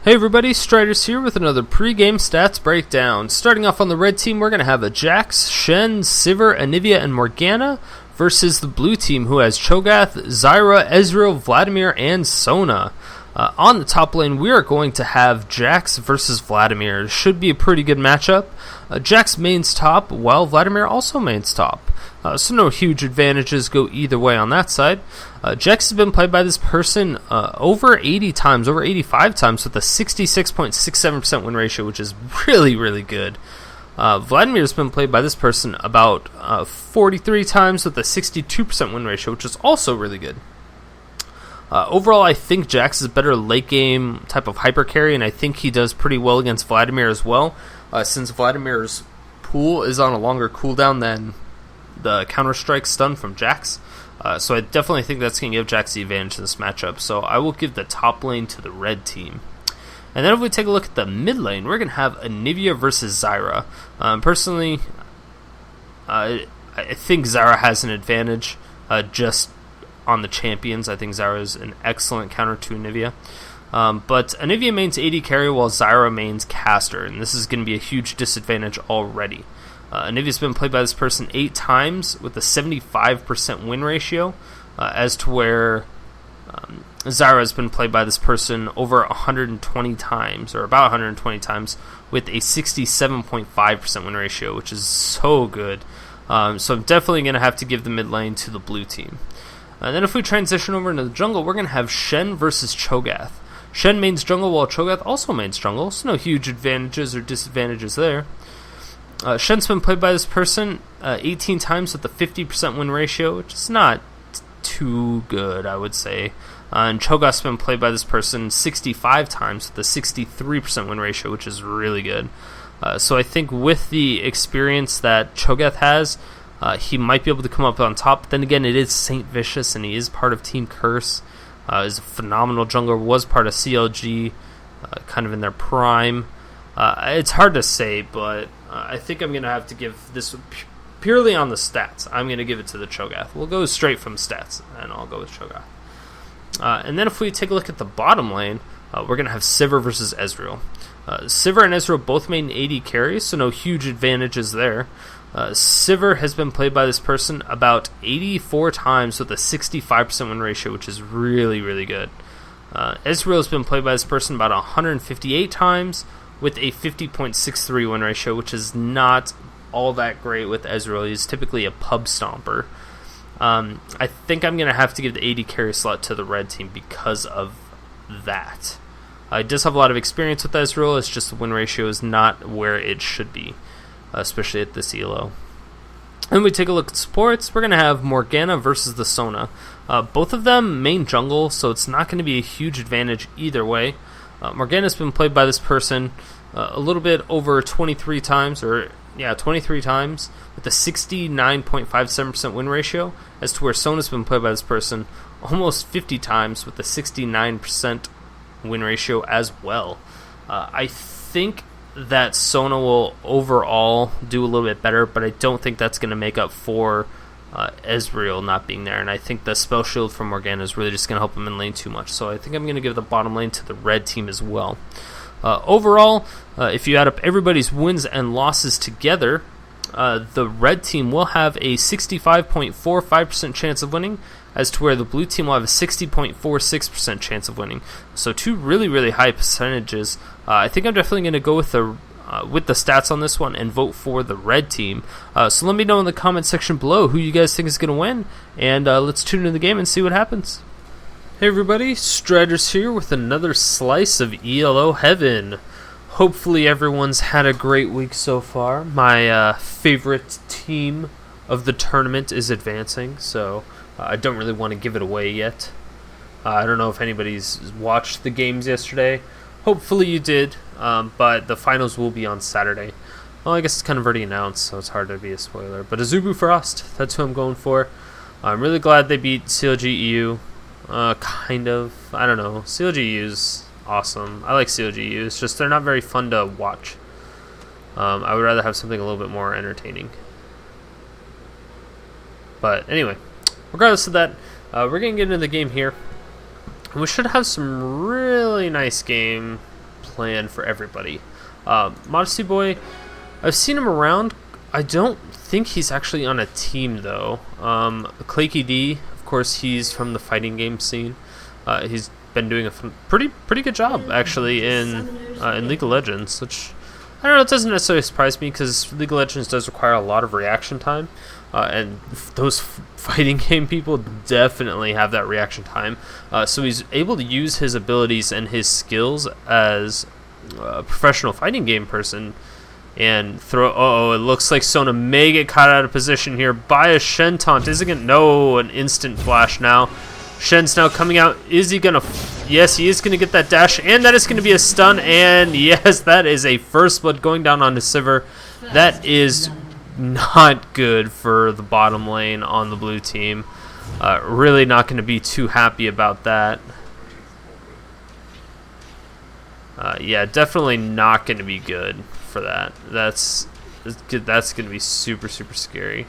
Hey everybody, Striders here with another pre-game stats breakdown. Starting off on the red team, we're going to have a Jax, Shen, Sivir, Anivia, and Morgana versus the blue team, who has Cho'Gath, Zyra, Ezreal, Vladimir, and Sona. On the top lane, we are going to have Jax versus Vladimir. It should be a pretty good matchup. Jax mains top, while Vladimir also mains top. So no huge advantages go either way on that side. Jax has been played by this person over 80 times, over 85 times, with a 66.67% win ratio, which is really, really good. Vladimir has been played by this person about 43 times with a 62% win ratio, which is also really good. Overall, I think Jax is a better late game type of hyper carry, and I think he does pretty well against Vladimir as well, since Vladimir's pool is on a longer cooldown than the Counter-Strike stun from Jax. So I definitely think that's going to give Jax the advantage in this matchup. So I will give the top lane to the red team. And then if we take a look at the mid lane, we're going to have Anivia versus Zyra. Personally, I think Zyra has an advantage just on the champions. I think Zyra is an excellent counter to Anivia. But Anivia mains AD carry while Zyra mains caster, and this is going to be a huge disadvantage already. Anivia's been played by this person 8 times with a 75% win ratio, as to where Zyra has been played by this person over 120 times, or about 120 times, with a 67.5% win ratio, which is so good. So I'm definitely going to have to give the mid lane to the blue team. And then if we transition over into the jungle, we're going to have Shen versus Cho'Gath. Shen mains jungle while Cho'Gath also mains jungle, so no huge advantages or disadvantages there. Shen's been played by this person 18 times with a 50% win ratio, which is not too good, I would say. And Cho'Gath's been played by this person 65 times with a 63% win ratio, which is really good. So I think with the experience that Cho'Gath has, he might be able to come up on top. But then again, it is Stvicious, and he is part of Team Curse. Is a phenomenal jungler, was part of CLG, kind of in their prime. It's hard to say, but I think I'm going to have to give this purely on the stats. I'm going to give it to the Cho'Gath. We'll go straight from stats, and I'll go with Cho'Gath. And then if we take a look at the bottom lane, we're going to have Sivir versus Ezreal. Sivir and Ezreal both main AD carries, so no huge advantages there. Sivir has been played by this person about 84 times with a 65% win ratio, which is really, really good. Ezreal has been played by this person about 158 times with a 50.63 win ratio, which is not all that great with Ezreal. He's typically a pub stomper. I think I'm going to have to give the AD carry slot to the red team because of that. He does have a lot of experience with Ezreal, it's just the win ratio is not where it should be, especially at this ELO. And we take a look at supports, we're going to have Morgana versus the Sona. Both of them main jungle, so it's not going to be a huge advantage either way. Morgana's been played by this person a little bit over 23 times, 23 times, with a 69.57% win ratio, as to where Sona's been played by this person almost 50 times with a 69% win ratio as well. I think that Sona will overall do a little bit better, but I don't think that's going to make up for Ezreal not being there, and I think the spell shield from Morgana is really just going to help him in lane too much, so I think I'm going to give the bottom lane to the red team as well. Overall, if you add up everybody's wins and losses together, the red team will have a 65.45% chance of winning, as to where the blue team will have a 60.46% chance of winning. So two really, really high percentages. I think I'm definitely going to go with the stats on this one and vote for the red team. So let me know in the comment section below who you guys think is going to win, and let's tune into the game and see what happens. Hey everybody, Striders here with another slice of ELO Heaven. Hopefully everyone's had a great week so far. My favorite team of the tournament is advancing, so I don't really want to give it away yet. I don't know if anybody's watched the games yesterday. Hopefully you did, but the finals will be on Saturday. Well, I guess it's kind of already announced, so it's hard to be a spoiler. But Azubu Frost, that's who I'm going for. I'm really glad they beat CLG EU. Kind of. I don't know. CLG EU's awesome. I like CLG EU. It's just they're not very fun to watch. I would rather have something a little bit more entertaining. But anyway, regardless of that, we're going to get into the game here. We should have some really nice game plan for everybody. Modesty Boy, I've seen him around. I don't think he's actually on a team though. ClakeyDeeeeeeee, of course, he's from the fighting game scene. He's been doing a pretty good job actually in League of Legends, which I don't know, it doesn't necessarily surprise me because League of Legends does require a lot of reaction time, and those fighting game people definitely have that reaction time. So he's able to use his abilities and his skills as a professional fighting game person and throw. Oh, it looks like Sona may get caught out of position here by a Shen taunt. Is it gonna? No, an instant flash now. Shen's now coming out. Is he gonna? Yes, he is gonna get that dash, and that is gonna be a stun. And yes, that is a first blood going down onto Sivir. That is not good for the bottom lane on the blue team. Really not gonna be too happy about that. Yeah, definitely not gonna be good for that. That's gonna be super scary.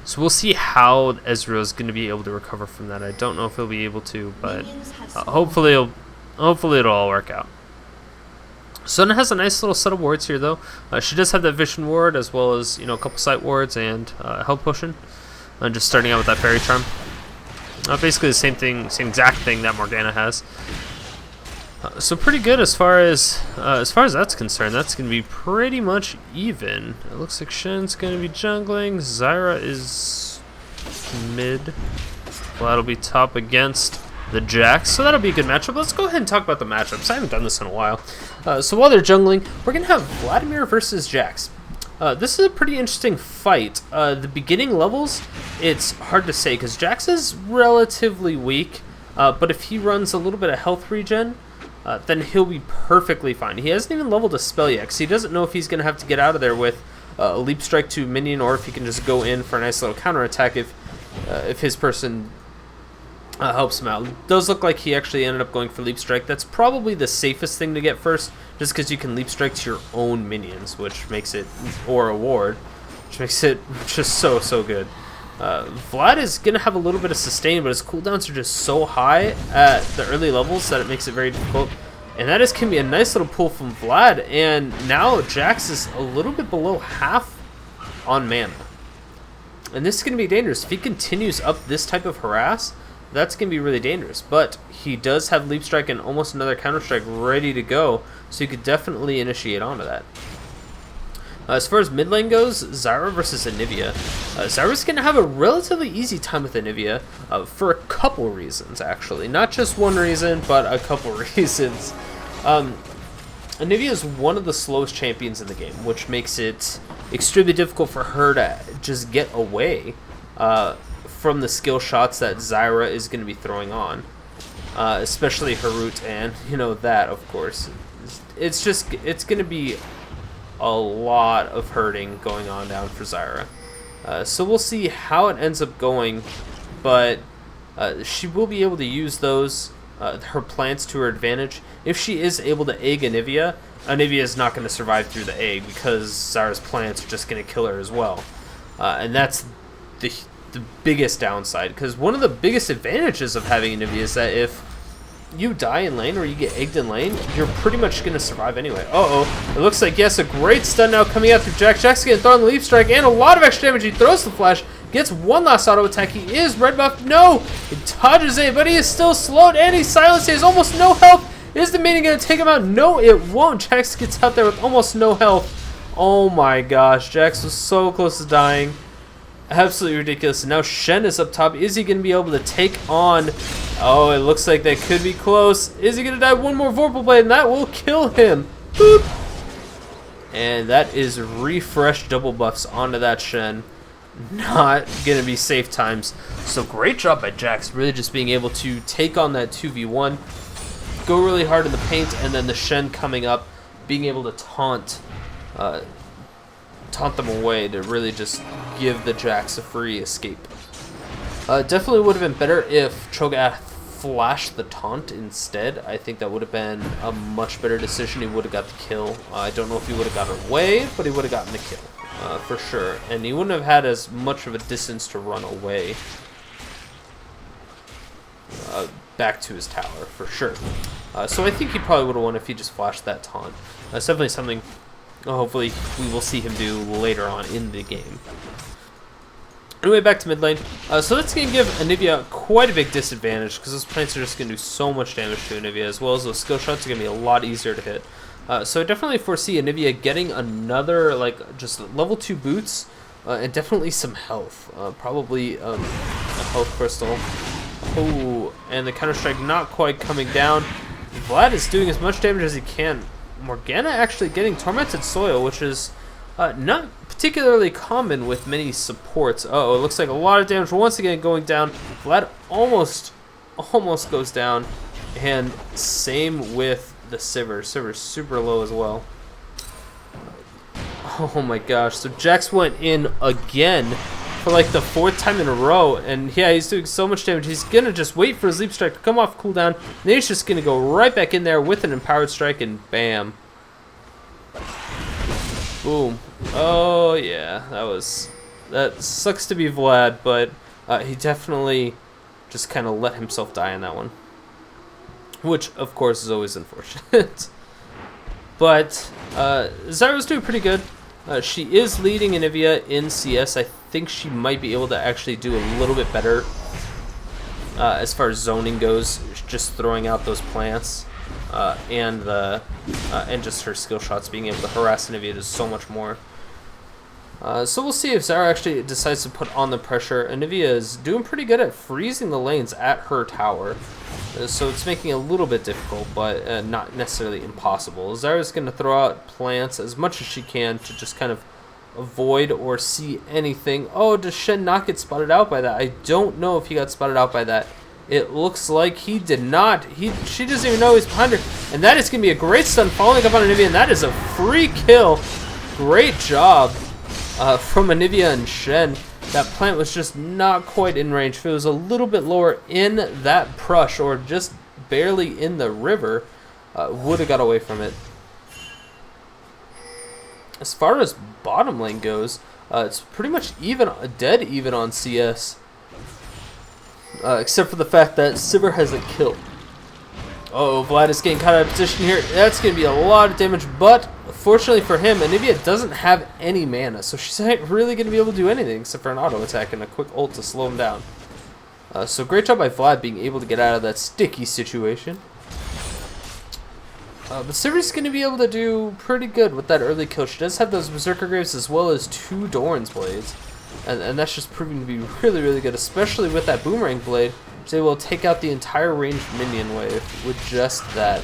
So we'll see how Ezreal is going to be able to recover from that. I don't know if he'll be able to, but hopefully it'll all work out. Sona has a nice little set of wards here, though. She does have that Vision ward as well as a couple sight wards and health potion. And just starting out with that Fairy Charm. Basically the same exact thing that Morgana has. So pretty good as far as that's concerned. That's going to be pretty much even. It looks like Shen's going to be jungling. Zyra is mid. Vlad'll be top against the Jax. So that'll be a good matchup. Let's go ahead and talk about the matchups. I haven't done this in a while. So while they're jungling, we're going to have Vladimir versus Jax. This is a pretty interesting fight. The beginning levels, it's hard to say because Jax is relatively weak. But if he runs a little bit of health regen, then he'll be perfectly fine. He hasn't even leveled a spell yet, because he doesn't know if he's going to have to get out of there with a Leap Strike to minion, or if he can just go in for a nice little counterattack if his person helps him out. It does look like he actually ended up going for Leap Strike. That's probably the safest thing to get first, just because you can Leap Strike to your own minions, which makes it, or a ward, which makes it just so good. Vlad is going to have a little bit of sustain, but his cooldowns are just so high at the early levels that it makes it very difficult. And that is going to be a nice little pull from Vlad. And now Jax is a little bit below half on mana. And this is going to be dangerous. If he continues up this type of harass, that's going to be really dangerous. But he does have Leap Strike and almost another Counter Strike ready to go, so you could definitely initiate onto that. As far as mid lane goes, Zyra versus Anivia. Zyra's going to have a relatively easy time with Anivia for a couple reasons, actually. Not just one reason, but a couple reasons. Anivia is one of the slowest champions in the game, which makes it extremely difficult for her to just get away from the skill shots that Zyra is going to be throwing on. Especially her root and, that, of course. It's going to be a lot of hurting going on down for Zyra. So we'll see how it ends up going, but she will be able to use those, her plants to her advantage. If she is able to egg Anivia, Anivia is not going to survive through the egg because Zyra's plants are just going to kill her as well. And that's the biggest downside, because one of the biggest advantages of having Anivia is that if you die in lane or you get egged in lane, you're pretty much going to survive anyway. It looks like, yes, a great stun now coming out through Jax. Jax getting thrown the Leap Strike and a lot of extra damage. He throws the flash, gets one last auto attack. He is red buff. No, he dodges it, but he is still slowed and he's silenced. He has almost no health. Is the minion going to take him out? No, it won't. Jax gets out there with almost no health. Oh my gosh, Jax was so close to dying. Absolutely ridiculous. And now Shen is up top. Is he going to be able to take on... Oh, it looks like that could be close. Is he going to die? One more Vorpal Blade, and that will kill him. Boop. And that is refreshed double buffs onto that Shen. Not going to be safe times. So great job by Jax, really just being able to take on that 2v1. Go really hard in the paint, and then the Shen coming up, being able to taunt them away to really just give the Jax a free escape. Definitely would have been better if Cho'Gath flashed the taunt instead. I think that would have been a much better decision. He would have got the kill. I don't know if he would have got away, but he would have gotten the kill for sure. And he wouldn't have had as much of a distance to run away. back to his tower for sure. So I think he probably would have won if he just flashed that taunt. That's definitely something hopefully we will see him do later on in the game. Anyway, back to mid lane. So that's going to give Anivia quite a big disadvantage because those plants are just going to do so much damage to Anivia, as well as those skill shots are going to be a lot easier to hit. So I definitely foresee Anivia getting another, like, just level 2 boots and definitely some health. Probably a health crystal. Oh, and the counter-strike not quite coming down. Vlad is doing as much damage as he can. Morgana actually getting Tormented Soil, which is not particularly common with many supports. Uh-oh, it looks like a lot of damage once again going down. Vlad almost goes down. And same with the Sivir. Sivir's super low as well. Oh my gosh. So Jax went in again for like the 4th time in a row. And yeah, he's doing so much damage. He's going to just wait for his Leap Strike to come off cooldown. And then he's just going to go right back in there with an Empowered Strike and bam. Boom. Oh yeah, that sucks to be Vlad, but he definitely just kind of let himself die in that one, which of course is always unfortunate. But Zyra's doing pretty good. She is leading Anivia in CS. I think she might be able to actually do a little bit better as far as zoning goes, just throwing out those plants. And just her skill shots, being able to harass Anivia does so much more. So we'll see if Zyra actually decides to put on the pressure. Anivia is doing pretty good at freezing the lanes at her tower, so it's making it a little bit difficult, but not necessarily impossible. Zyra's going to throw out plants as much as she can to just kind of avoid or see anything. Oh, does Shen not get spotted out by that? I don't know if he got spotted out by that. It looks like he did not. She doesn't even know he's behind her. And that is going to be a great stun following up on Anivia, and that is a free kill. Great job from Anivia and Shen. That plant was just not quite in range. If it was a little bit lower in that brush or just barely in the river, would have got away from it. As far as bottom lane goes, it's pretty much dead even on CS. Except for the fact that Sivir has a kill. Oh, Vlad is getting caught out of position here. That's going to be a lot of damage, but fortunately for him, Anivia doesn't have any mana, so she's not really going to be able to do anything except for an auto attack and a quick ult to slow him down. So great job by Vlad being able to get out of that sticky situation. But Sivir's going to be able to do pretty good with that early kill. She does have those Berserker Graves as well as 2 Doran's Blades. And that's just proving to be really, really good, especially with that Boomerang Blade, which they will take out the entire ranged minion wave with just that.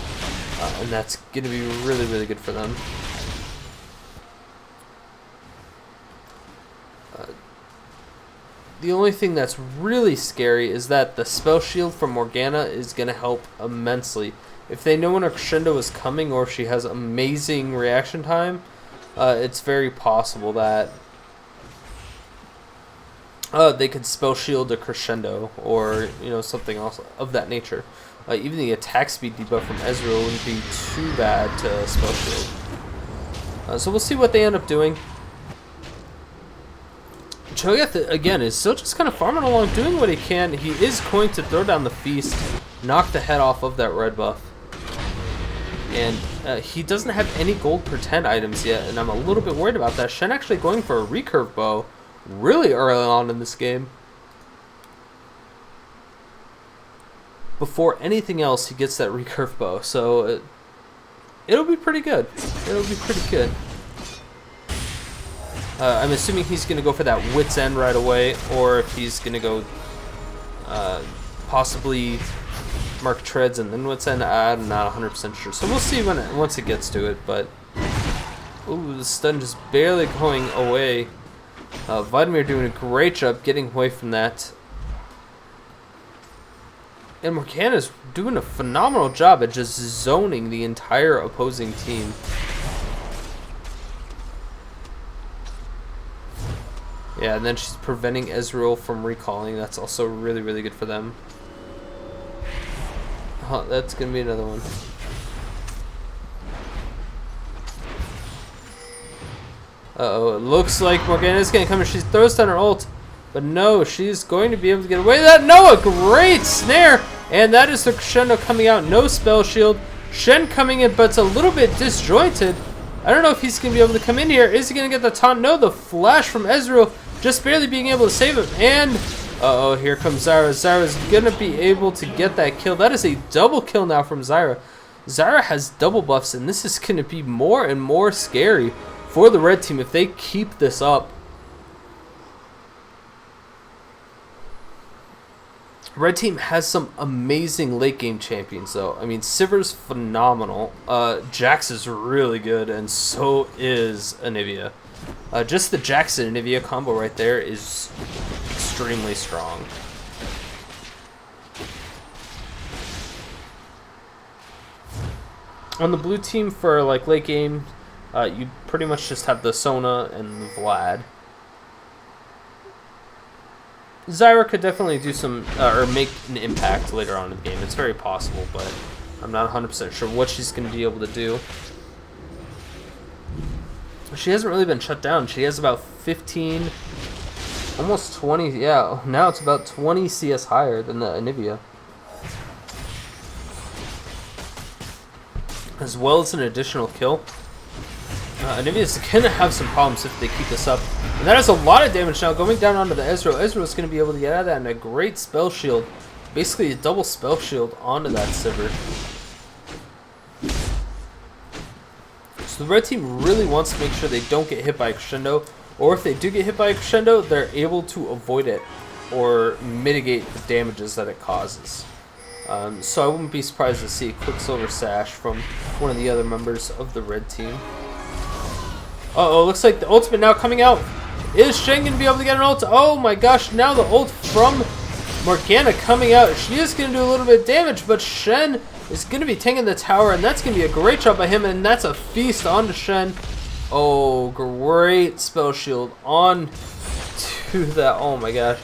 And that's going to be really, really good for them. The only thing that's really scary is that the Spell Shield from Morgana is going to help immensely. If they know when a crescendo is coming or if she has amazing reaction time, it's very possible that they could Spell Shield a crescendo or something else of that nature. Even the attack speed debuff from Ezreal wouldn't be too bad to Spell Shield. So we'll see what they end up doing. Cho'Gath, again, is still just kind of farming along, doing what he can. He is going to throw down the Feast, knock the head off of that red buff. And he doesn't have any gold pretend items yet, and I'm a little bit worried about that. Shen actually going for a recurve bow really early on in this game. Before anything else, he gets that recurve bow, so it'll be pretty good. It'll be pretty good. I'm assuming he's going to go for that Wit's End right away, or if he's going to go possibly Mark Treads and then Wit's End. I'm not 100% sure. So we'll see once it gets to it, but ooh, the stun just barely going away. Vladimir doing a great job getting away from that. And Morgana's doing a phenomenal job at just zoning the entire opposing team. Yeah, and then she's preventing Ezreal from recalling. That's also really, really good for them. Oh, that's going to be another one. Uh-oh, it looks like Morgana's going to come and she throws down her ult. But no, she's going to be able to get away with that. No, a great snare! And that is the crescendo coming out. No spell shield. Shen coming in, but it's a little bit disjointed. I don't know if he's going to be able to come in here. Is he going to get the taunt? No, the flash from Ezreal just barely being able to save him. And, uh-oh, here comes Zyra. Zyra's going to be able to get that kill. That is a double kill now from Zyra. Zyra has double buffs, and this is going to be more and more scary for the red team if they keep this up. Red team has some amazing late game champions though. I mean, Sivir's phenomenal. Jax is really good, and so is Anivia. Just the Jax and Anivia combo right there is extremely strong. On the blue team for like late game, you pretty much just have the Sona and the Vlad. Zyra could definitely do some, or make an impact later on in the game. It's very possible, but I'm not 100% sure what she's going to be able to do. She hasn't really been shut down. She has about 15, almost 20, yeah, now it's about 20 CS higher than the Anivia. As well as an additional kill. Anivia's going to have some problems if they keep this up. And that is a lot of damage now going down onto the Ezreal. Ezreal's going to be able to get out of that, and a great spell shield. Basically a double spell shield onto that Sivir. So the red team really wants to make sure they don't get hit by a crescendo. Or if they do get hit by a crescendo, they're able to avoid it or mitigate the damages that it causes. So I wouldn't be surprised to see a Quicksilver Sash from one of the other members of the red team. Uh-oh, looks like the ultimate now coming out. Is Shen going to be able to get an ult? Oh my gosh, now the ult from Morgana coming out. She is going to do a little bit of damage, but Shen is going to be taking the tower, and that's going to be a great job by him, and that's a feast onto Shen. Oh, great spell shield on to that. Oh my gosh.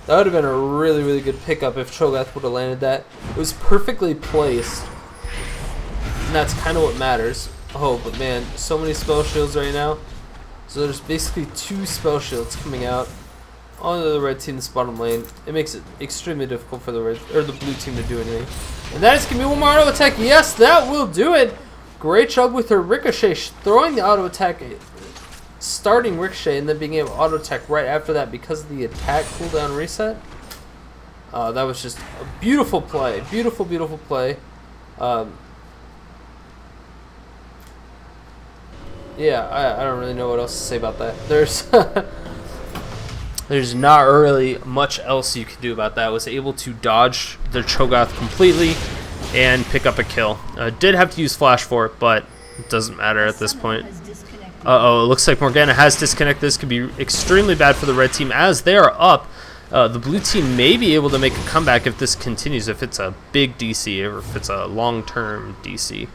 That would have been a really, really good pickup if Cho'Gath would have landed that. It was perfectly placed, and that's kind of what matters. Oh, but man, so many spell shields right now. So there's basically 2 spell shields coming out onto the red team's bottom lane. It makes it extremely difficult for the blue team to do anything. And that is going to be one more auto attack. Yes, that will do it. Great job with her Ricochet, throwing the auto attack, starting Ricochet, and then being able to auto attack right after that because of the attack cooldown reset. That was just a beautiful play. Beautiful, beautiful play. Yeah, I don't really know what else to say about that. There's not really much else you can do about that. I was able to dodge the Cho'Gath completely and pick up a kill. Did have to use flash for it, but it doesn't matter at this point. Uh-oh, it looks like Morgana has disconnected. This could be extremely bad for the red team as they are up. The blue team may be able to make a comeback if this continues, if it's a big DC or if it's a long-term DC.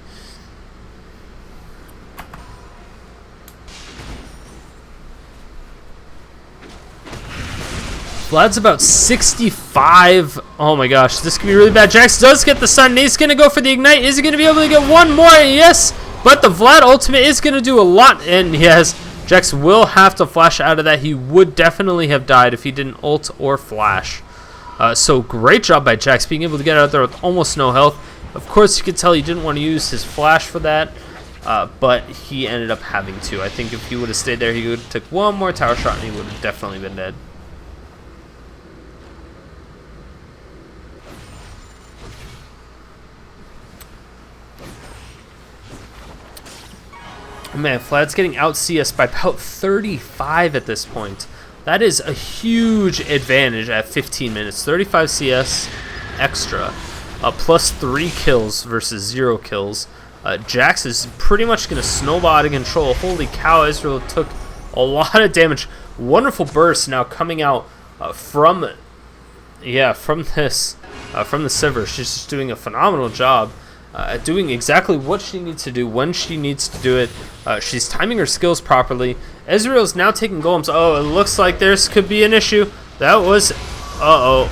Vlad's about 65. Oh my gosh, this could be really bad. Jax does get the stun. He's going to go for the ignite. Is he going to be able to get one more? Yes, but the Vlad ultimate is going to do a lot. And yes, Jax will have to flash out of that. He would definitely have died if he didn't ult or flash. So great job by Jax being able to get out there with almost no health. Of course, you could tell he didn't want to use his flash for that. But he ended up having to. I think if he would have stayed there, he would have took one more tower shot and he would have definitely been dead. Man, Vlad's getting out CS by about 35 at this point. That is a huge advantage at 15 minutes. 35 CS extra, plus 3 kills versus 0 kills. Jax is pretty much going to snowball out of control. Holy cow, Ezreal took a lot of damage. Wonderful burst now coming out from the Sivir. She's just doing a phenomenal job. Doing exactly what she needs to do when she needs to do it. She's timing her skills properly. Ezreal's now taking golems. Oh, it looks like this could be an issue. That was... Uh-oh.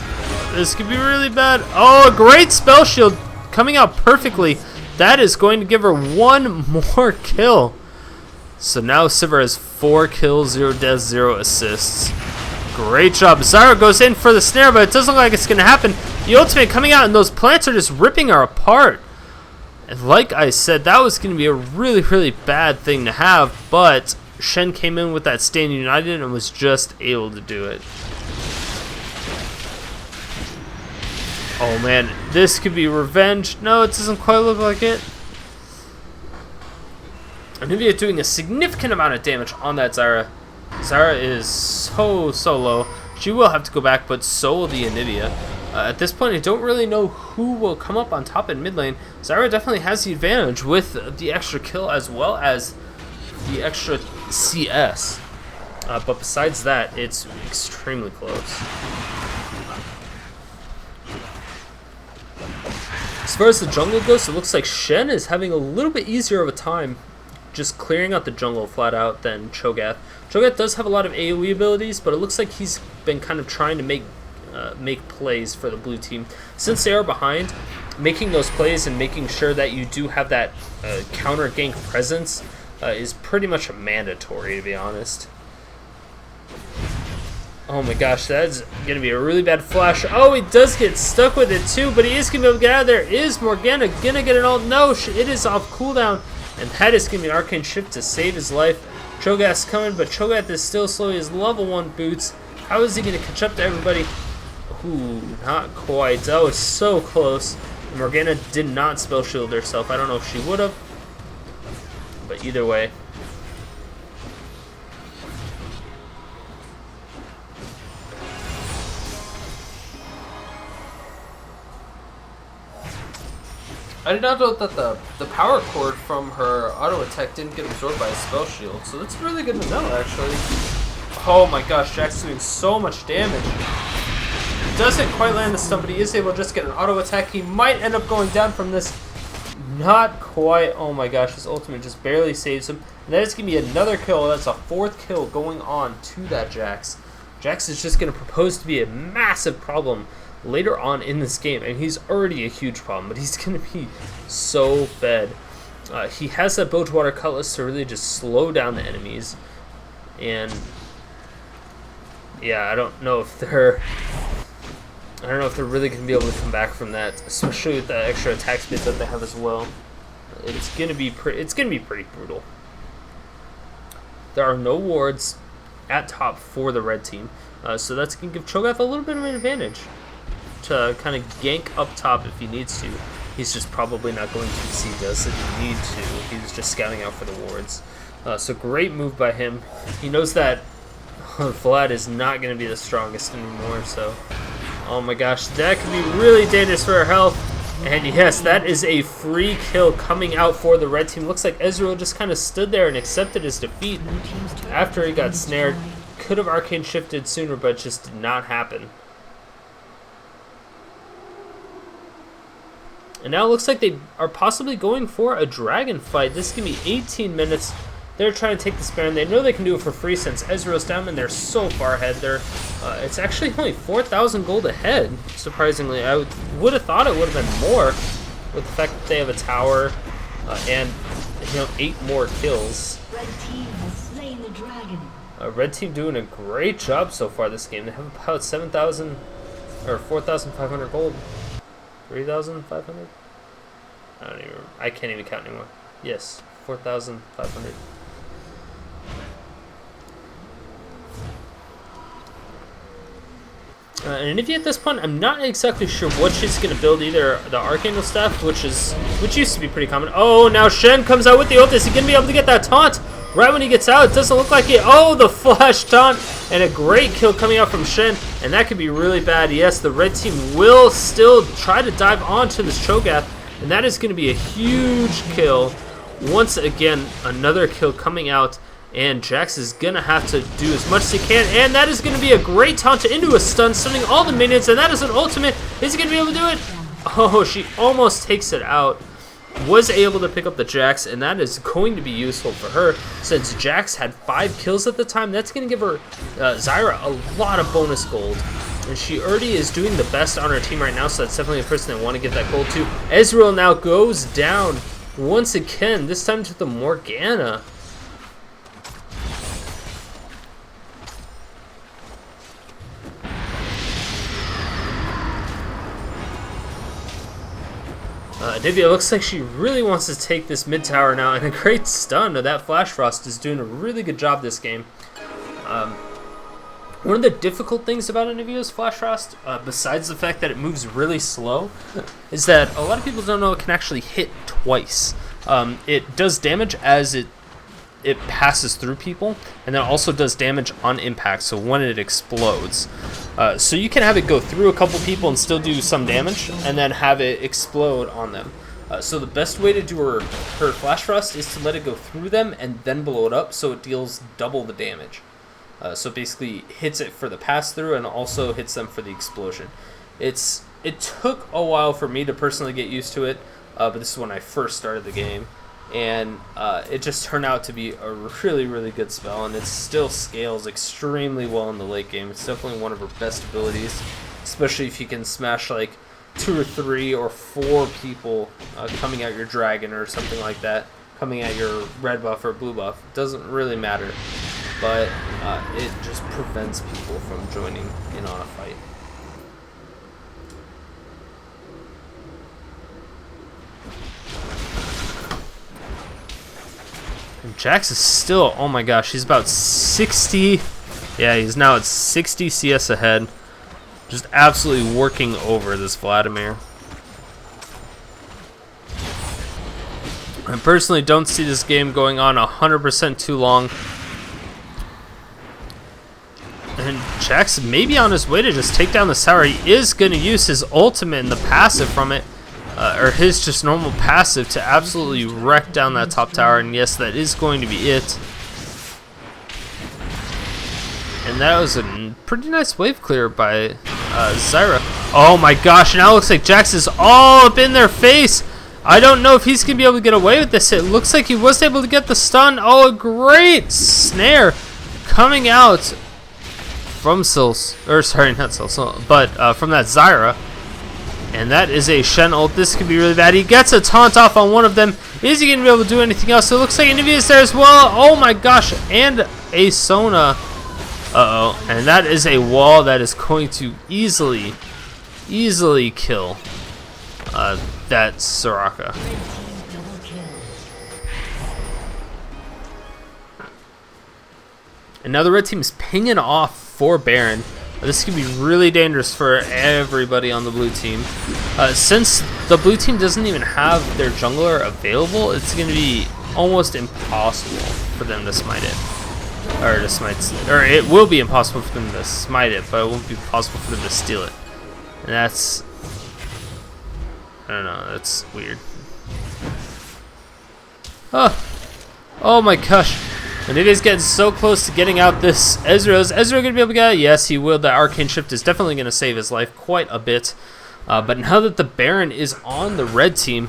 This could be really bad. Oh, a great spell shield coming out perfectly. That is going to give her one more kill. So now Sivir has 4 kills, 0 deaths, 0 assists. Great job. Zyra goes in for the snare, but it doesn't look like it's going to happen. The ultimate coming out, and those plants are just ripping her apart. And like I said, that was going to be a really, really bad thing to have, but Shen came in with that Stand United and was just able to do it. Oh man, this could be revenge. No, it doesn't quite look like it. Anivia doing a significant amount of damage on that Zyra. Zyra is so low. She will have to go back, but so will the Anivia. At this point, I don't really know who will come up on top in mid lane. Zyra definitely has the advantage with the extra kill as well as the extra CS. But besides that, it's extremely close. As far as the jungle goes, it looks like Shen is having a little bit easier of a time just clearing out the jungle flat out than Cho'Gath. Cho'Gath does have a lot of AoE abilities, but it looks like he's been kind of trying to make plays for the blue team. Since they are behind, making those plays and making sure that you do have that counter gank presence is pretty much mandatory, to be honest. Oh my gosh, that's going to be a really bad flash. Oh, he does get stuck with it too, but he is going to be able to get out of there. Is Morgana going to get an ult? No, it is off cooldown, and that is going to be an arcane shift to save his life. Cho'Gath's coming, but Cho'Gath is still slow. He has level 1 boots. How is he going to catch up to everybody? Ooh, not quite. That was so close. Morgana did not spell shield herself. I don't know if she would have, but either way. I did not know that the power cord from her auto attack didn't get absorbed by a spell shield, so that's really good to know, actually. Oh my gosh, Jack's doing so much damage. Doesn't quite land the stun, but he is able to just get an auto attack. He might end up going down from this. Not quite. Oh my gosh, his ultimate just barely saves him. And that is going to be another kill. That's a 4th kill going on to that Jax. Jax is just going to propose to be a massive problem later on in this game, and he's already a huge problem, but he's going to be so fed. He has that Bilgewater Cutlass to really just slow down the enemies, and yeah, I don't know if they're really going to be able to come back from that, especially with the extra attack speed that they have as well. It's going to be pretty brutal. There are no wards at top for the red team, so that's going to give Cho'Gath a little bit of an advantage to kind of gank up top if he needs to. He's just probably not going to, because he doesn't need to. He's just scouting out for the wards. So great move by him. He knows that Vlad is not going to be the strongest anymore, so oh my gosh, that could be really dangerous for her health. And yes, that is a free kill coming out for the red team. Looks like Ezreal just kind of stood there and accepted his defeat after he got snared. Could have arcane shifted sooner, but it just did not happen. And now it looks like they are possibly going for a dragon fight. This is going to be 18 minutes. They're trying to take this Baron. They know they can do it for free since Ezreal's down and they're so far ahead. It's actually only 4,000 gold ahead, surprisingly. I would have thought it would have been more with the fact that they have a tower and 8 more kills. Red team has slain the dragon. Red team doing a great job so far this game. They have about 7,000 or 4,500 gold. 3,500? I don't even remember. I can't even count anymore. Yes, 4,500. And Anivia at this point, I'm not exactly sure what she's going to build. Either the Archangel Staff, which used to be pretty common. Oh, now Shen comes out with the ult. Is he going to be able to get that taunt? Right when he gets out, it doesn't look like it. Oh, the flash taunt, and a great kill coming out from Shen, and that could be really bad. Yes, the red team will still try to dive onto this Cho'Gath, and that is going to be a huge kill. Once again, another kill coming out, and Jax is going to have to do as much as he can, and that is going to be a great taunt into a stun, stunning all the minions, and that is an ultimate. Is he going to be able to do it? Oh, she almost takes it out. Was able to pick up the Jax, and that is going to be useful for her since Jax had 5 kills at the time. That's going to give her Zyra a lot of bonus gold, and she already is doing the best on her team right now, so that's definitely a person I want to give that gold to. Ezreal now goes down once again, this time to the Morgana. Anivia looks like she really wants to take this mid tower now, and a great stun. That Flash Frost is doing a really good job this game. One of the difficult things about Anivia's Flash Frost, besides the fact that it moves really slow, is that a lot of people don't know it can actually hit twice. It does damage as it passes through people, and then also does damage on impact, so when it explodes. So you can have it go through a couple people and still do some damage, and then have it explode on them. So the best way to do her Flash Frost is to let it go through them and then blow it up, so it deals double the damage. So basically hits it for the pass through and also hits them for the explosion. It took a while for me to personally get used to it, but this is when I first started the game. And it just turned out to be a really, really good spell, and it still scales extremely well in the late game. It's definitely one of her best abilities, especially if you can smash like 2 or 3 or 4 people coming at your dragon or something like that, coming at your red buff or blue buff. It doesn't really matter, but it just prevents people from joining in on a fight. Jax is still, oh my gosh, he's about 60, yeah, he's now at 60 CS ahead. Just absolutely working over this Vladimir. I personally don't see this game going on 100% too long. And Jax may be on his way to just take down the tower. He is going to use his ultimate and the passive from it. Or his just normal passive to absolutely wreck down that top tower, and yes, that is going to be it. And that was a pretty nice wave clear by Zyra. Oh my gosh, now it looks like Jax is all up in their face. I don't know if he's going to be able to get away with this. It looks like he was able to get the stun. Oh, a great snare coming out from from that Zyra. And that is a Shen ult. This could be really bad. He gets a taunt off on one of them. Is he going to be able to do anything else? So it looks like Anivia is there as well. Oh my gosh. And a Sona. Uh-oh. And that is a wall that is going to easily kill that Soraka. And now the red team is pinging off for Baron. This could be really dangerous for everybody on the blue team. Since the blue team doesn't even have their jungler available, it's going to be almost impossible for them to smite it. Or it will be impossible for them to smite it, but it won't be possible for them to steal it. And that's, I don't know, that's weird. Oh my gosh. Anivia's getting so close to getting out this Ezreal. Is Ezreal going to be able to get it? Yes, he will. The Arcane Shift is definitely going to save his life quite a bit. But now that the Baron is on the red team,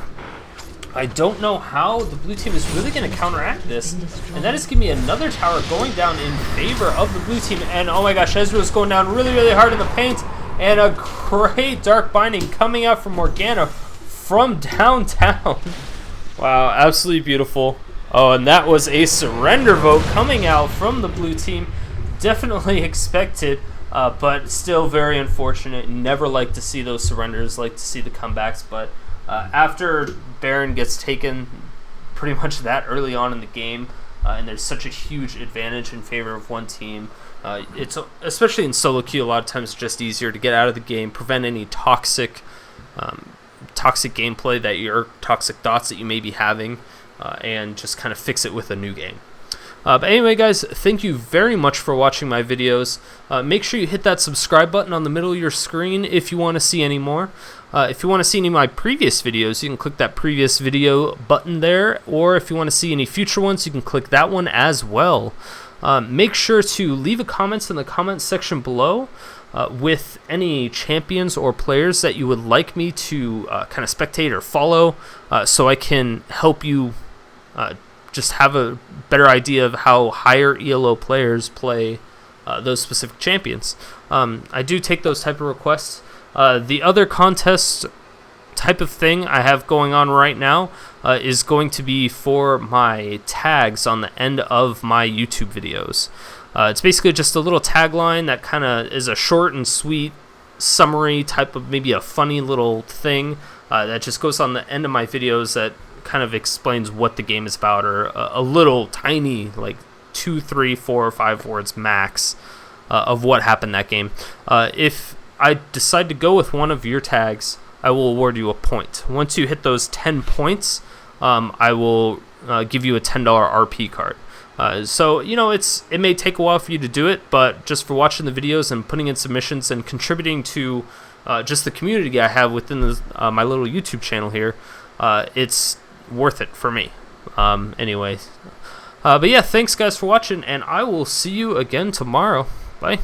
I don't know how the blue team is really going to counteract this. And that is going to be another tower going down in favor of the blue team. And oh my gosh, Ezreal's going down really, really hard in the paint. And a great Dark Binding coming out from Morgana from downtown. Wow, absolutely beautiful. Oh, and that was a surrender vote coming out from the blue team. Definitely expected, but still very unfortunate. Never like to see those surrenders, like to see the comebacks. But after Baron gets taken pretty much that early on in the game, and there's such a huge advantage in favor of one team, it's especially in solo queue, a lot of times it's just easier to get out of the game, prevent any toxic gameplay that your toxic thoughts that you may be having. And just kind of fix it with a new game. But anyway, guys, thank you very much for watching my videos. Make sure you hit that subscribe button on the middle of your screen if you want to see any more. If you want to see any of my previous videos, you can click that previous video button there. Or if you want to see any future ones, you can click that one as well. Make sure to leave a comment in the comment section below with any champions or players that you would like me to kind of spectate or follow, so I can help you just have a better idea of how higher ELO players play those specific champions. I do take those type of requests. The other contest type of thing I have going on right now is going to be for my tags on the end of my YouTube videos. It's basically just a little tagline that kind of is a short and sweet summary type of, maybe a funny little thing that just goes on the end of my videos that kind of explains what the game is about, or a little tiny, like 2, 3, 4, or 5 words max of what happened that game. If I decide to go with one of your tags, I will award you a point. Once you hit those 10 points, I will give you a $10 RP card. So, you know, it may take a while for you to do it, but just for watching the videos and putting in submissions and contributing to just the community I have within my little YouTube channel here, it's worth it for me. Anyway, but yeah, thanks guys for watching, and I will see you again tomorrow. Bye.